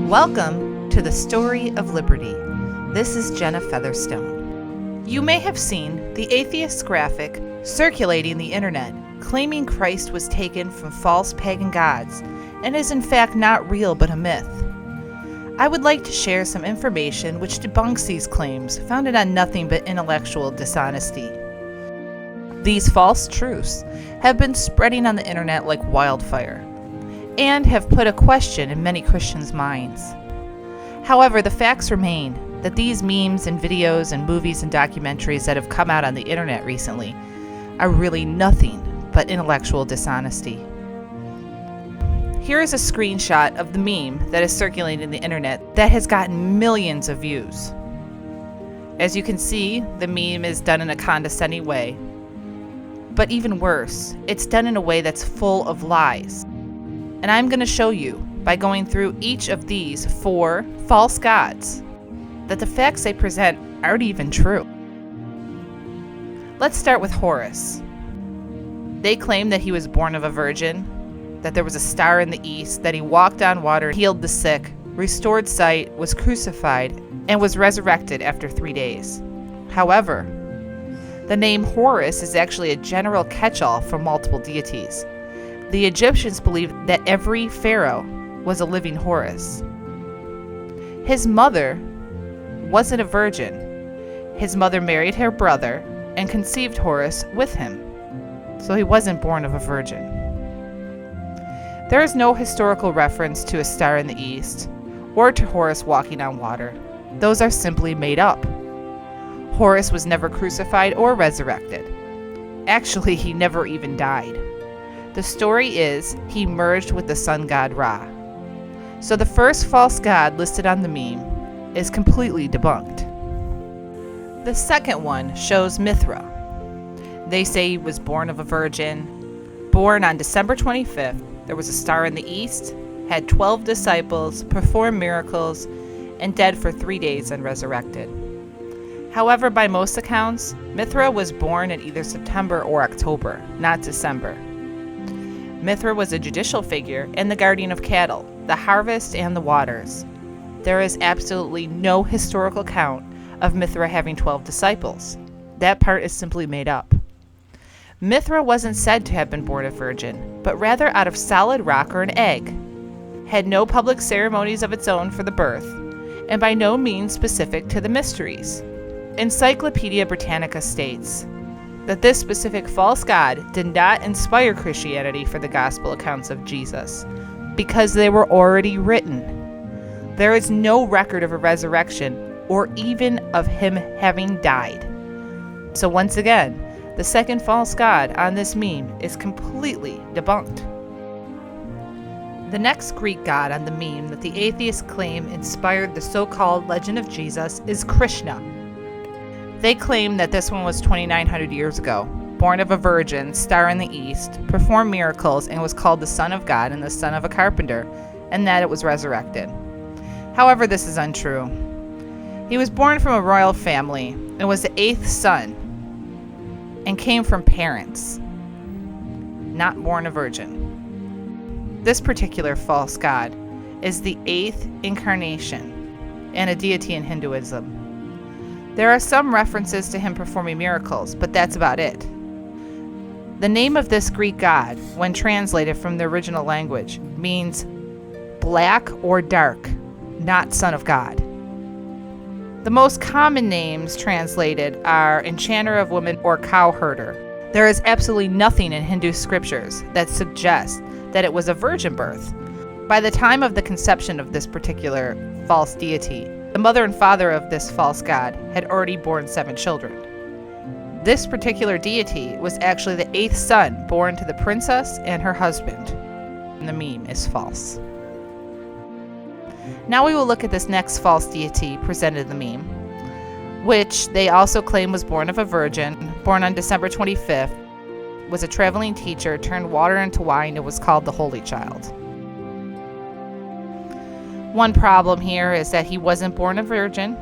Welcome to the Story of Liberty. This is Jenna Featherstone. You may have seen the atheist graphic circulating the internet, claiming Christ was taken from false pagan gods and is in fact not real but a myth. I would like to share some information which debunks these claims, founded on nothing but intellectual dishonesty. These false truths have been spreading on the internet like wildfire, and have put a question in many Christians' minds. However, the facts remain that these memes and videos and movies and documentaries that have come out on the internet recently are really nothing but intellectual dishonesty. Here is a screenshot of the meme that is circulating on the internet that has gotten millions of views. As you can see, the meme is done in a condescending way. But even worse, it's done in a way that's full of lies. And I'm going to show you, by going through each of these 4 false gods, that the facts they present aren't even true. Let's start with Horus. They claim that he was born of a virgin, that there was a star in the east, that he walked on water, healed the sick, restored sight, was crucified, and was resurrected after 3 days. However, the name Horus is actually a general catch-all for multiple deities. The Egyptians believed that every pharaoh was a living Horus. His mother wasn't a virgin. His mother married her brother and conceived Horus with him. So he wasn't born of a virgin. There is no historical reference to a star in the east or to Horus walking on water. Those are simply made up. Horus was never crucified or resurrected. Actually, he never even died. The story is he merged with the sun god Ra. So the first false god listed on the meme is completely debunked. The second one shows Mithra. They say he was born of a virgin, born on December 25th. There was a star in the east, had 12 disciples, performed miracles, and dead for 3 days and resurrected. However, by most accounts, Mithra was born in either September or October, not December. Mithra was a judicial figure and the guardian of cattle, the harvest, and the waters. There is absolutely no historical account of Mithra having 12 disciples. That part is simply made up. Mithra wasn't said to have been born a virgin, but rather out of solid rock or an egg. Had no public ceremonies of its own for the birth, and by no means specific to the mysteries. Encyclopedia Britannica states that this specific false god did not inspire Christianity for the gospel accounts of Jesus, because they were already written. There is no record of a resurrection or even of him having died. So once again, the second false god on this meme is completely debunked. The next Greek god on the meme that the atheists claim inspired the so-called legend of Jesus is Krishna. They claim that this one was 2,900 years ago, born of a virgin, star in the east, performed miracles, and was called the Son of God and the son of a carpenter, and that it was resurrected. However, this is untrue. He was born from a royal family and was the 8th son, and came from parents, not born a virgin. This particular false god is the 8th incarnation and a deity in Hinduism. There are some references to him performing miracles, but that's about it. The name of this Greek god, when translated from the original language, means black or dark, not son of God. The most common names translated are enchanter of women or cowherder. There is absolutely nothing in Hindu scriptures that suggests that it was a virgin birth. By the time of the conception of this particular false deity, the mother and father of this false god had already borne 7 children. This particular deity was actually the 8th son born to the princess and her husband. And the meme is false. Now we will look at this next false deity presented in the meme, which they also claim was born of a virgin, born on December 25th, was a traveling teacher, turned water into wine, and was called the Holy Child. One problem here is that he wasn't born a virgin,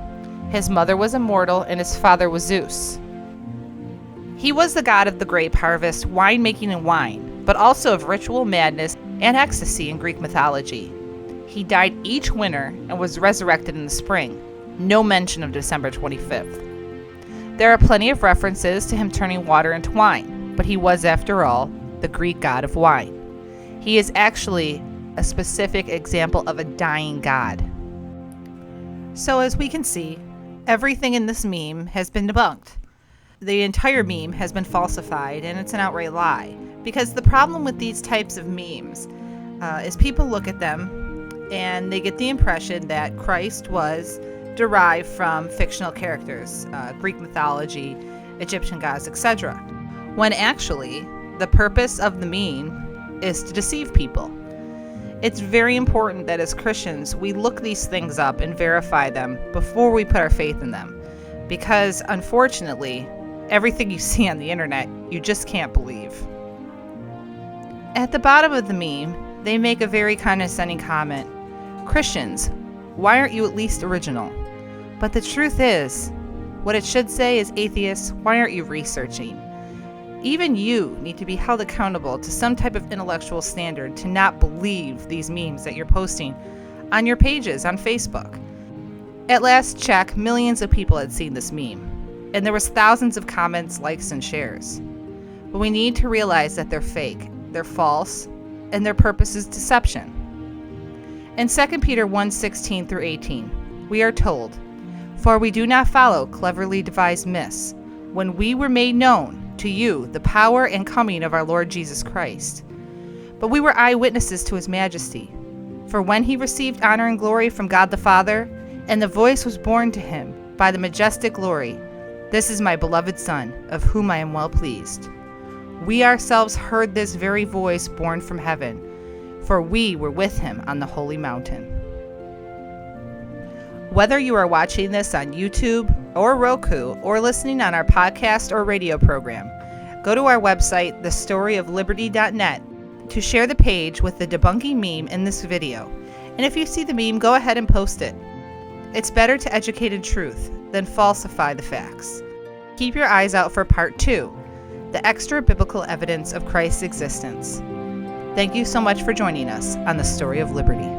his mother was immortal, and his father was Zeus. He was the god of the grape harvest, winemaking, and wine, but also of ritual madness and ecstasy in Greek mythology. He died each winter and was resurrected in the spring. No mention of December 25th. There are plenty of references to him turning water into wine, but he was, after all, the Greek god of wine. He is actually a specific example of a dying god. So as we can see, everything in this meme has been debunked. The entire meme has been falsified, and it's an outright lie. Because the problem with these types of memes is people look at them and they get the impression that Christ was derived from fictional characters, Greek mythology, Egyptian gods, etc. When actually, the purpose of the meme is to deceive people. It's very important that as Christians, we look these things up and verify them before we put our faith in them. Because unfortunately, everything you see on the internet, you just can't believe. At the bottom of the meme, they make a very condescending comment. Christians, why aren't you at least original? But the truth is, what it should say is atheists, why aren't you researching? Even you need to be held accountable to some type of intellectual standard to not believe these memes that you're posting on your pages on Facebook. At last check, millions of people had seen this meme, and there was thousands of comments, likes, and shares. But we need to realize that they're fake, they're false, and their purpose is deception. In 2 Peter 1:16 through 18, we are told, "For we do not follow cleverly devised myths, when we were made known to you the power and coming of our Lord Jesus Christ. But we were eyewitnesses to his majesty. For when he received honor and glory from God the Father, and the voice was borne to him by the majestic glory, 'This is my beloved Son, of whom I am well pleased.' We ourselves heard this very voice borne from heaven, for we were with him on the holy mountain." Whether you are watching this on YouTube or Roku or listening on our podcast or radio program, go to our website, thestoryofliberty.net, to share the page with the debunking meme in this video. And if you see the meme, go ahead and post it. It's better to educate in truth than falsify the facts. Keep your eyes out for part 2, the extra biblical evidence of Christ's existence. Thank you so much for joining us on The Story of Liberty.